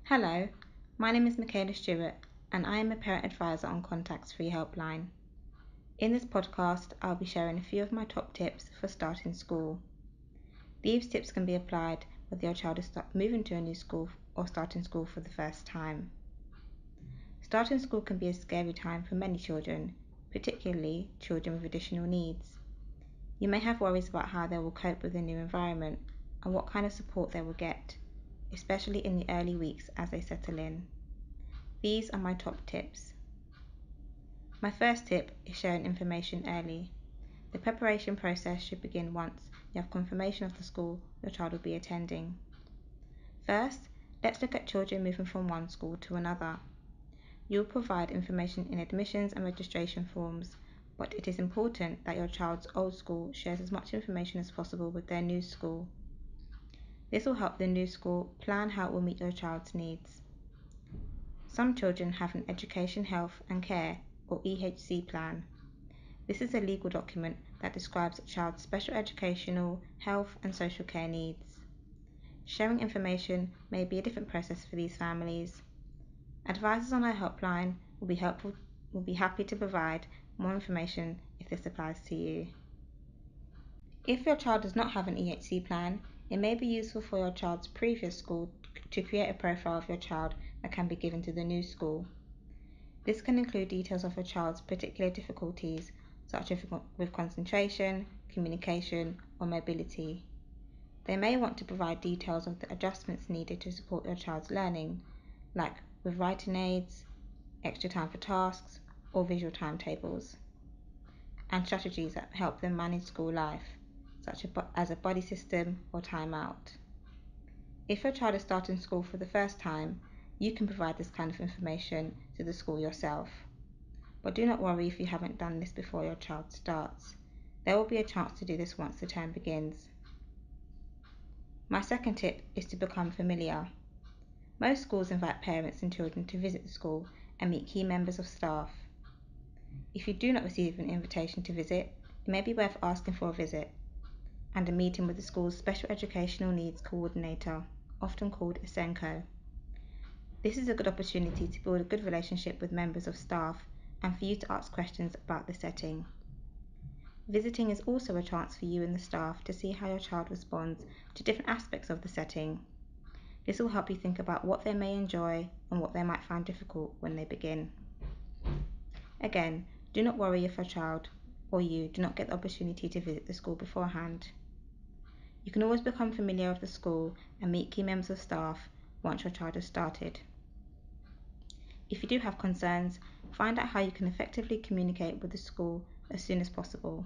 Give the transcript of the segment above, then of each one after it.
Hello, my name is Michaela and I am a parent advisor on Contacts Free Helpline. In this podcast, I'll be sharing a few of my top tips for starting school. These tips can be applied whether your child is moving to a new school or starting school for the first time. Starting school can be a scary time for many children, particularly children with additional needs. You may have worries about how they will cope with the new environment and what kind of support they will get, especially in the early weeks as they settle in. These are my top tips. My first tip is sharing information early. The preparation process should begin once you have confirmation of the school your child will be attending. First, let's look at children moving from one school to another. You will provide information in admissions and registration forms, but it is important that your child's old school shares as much information as possible with their new school. This will help the new school plan how it will meet your child's needs. Some children have an Education, Health and Care or EHC plan. This is a legal document that describes a child's special educational, health and social care needs. Sharing information may be a different process for these families. Advisors on our helpline will be happy to provide more information if this applies to you. If your child does not have an EHC plan, it may be useful for your child's previous school to create a profile of your child that can be given to the new school. This can include details of your child's particular difficulties, such as with concentration, communication, or mobility. They may want to provide details of the adjustments needed to support your child's learning, like with writing aids, extra time for tasks, or visual timetables, and strategies that help them manage school life, such as a buddy system or timeout. If your child is starting school for the first time, you can provide this kind of information to the school yourself. But do not worry if you haven't done this before your child starts. There will be a chance to do this once the term begins. My second tip is to become familiar. Most schools invite parents and children to visit the school and meet key members of staff. If you do not receive an invitation to visit, it may be worth asking for a visit and a meeting with the school's Special Educational Needs Coordinator, often called a SENCO. This is a good opportunity to build a good relationship with members of staff and for you to ask questions about the setting. Visiting is also a chance for you and the staff to see how your child responds to different aspects of the setting. This will help you think about what they may enjoy and what they might find difficult when they begin. Again, do not worry if your child or you do not get the opportunity to visit the school beforehand. You can always become familiar with the school and meet key members of staff once your child has started. If you do have concerns, find out how you can effectively communicate with the school as soon as possible.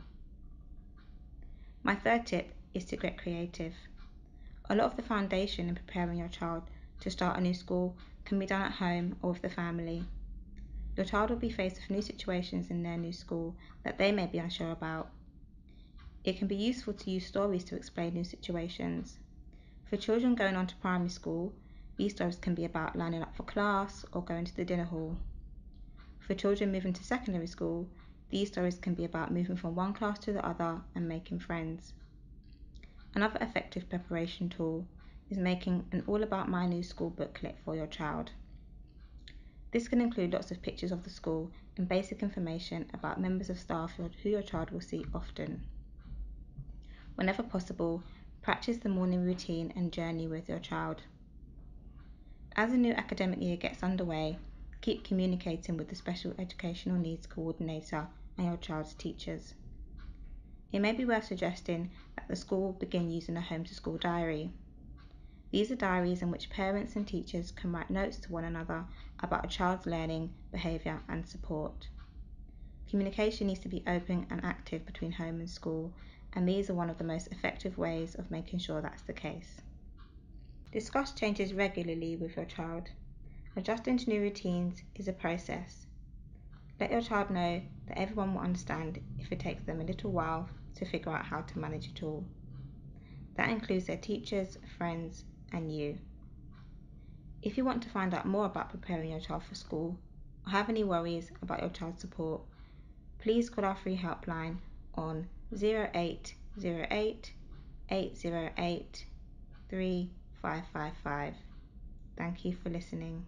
My third tip is to get creative. A lot of the foundation in preparing your child to start a new school can be done at home or with the family. Your child will be faced with new situations in their new school that they may be unsure about. It can be useful to use stories to explain new situations. For children going on to primary school, these stories can be about lining up for class or going to the dinner hall. For children moving to secondary school, these stories can be about moving from one class to the other and making friends. Another effective preparation tool is making an All About My New School booklet for your child. This can include lots of pictures of the school and basic information about members of staff who your child will see often. Whenever possible, practice the morning routine and journey with your child. As the new academic year gets underway, keep communicating with the Special Educational Needs Coordinator and your child's teachers. It may be worth suggesting that the school begin using a home to school diary. These are diaries in which parents and teachers can write notes to one another about a child's learning, behaviour and support. Communication needs to be open and active between home and school, and these are one of the most effective ways of making sure that's the case. Discuss changes regularly with your child. Adjusting to new routines is a process. Let your child know that everyone will understand if it takes them a little while to figure out how to manage it all. That includes their teachers, friends, and you. If you want to find out more about preparing your child for school or have any worries about your child's support, please call our free helpline on 0808 808 3555. Thank you for listening.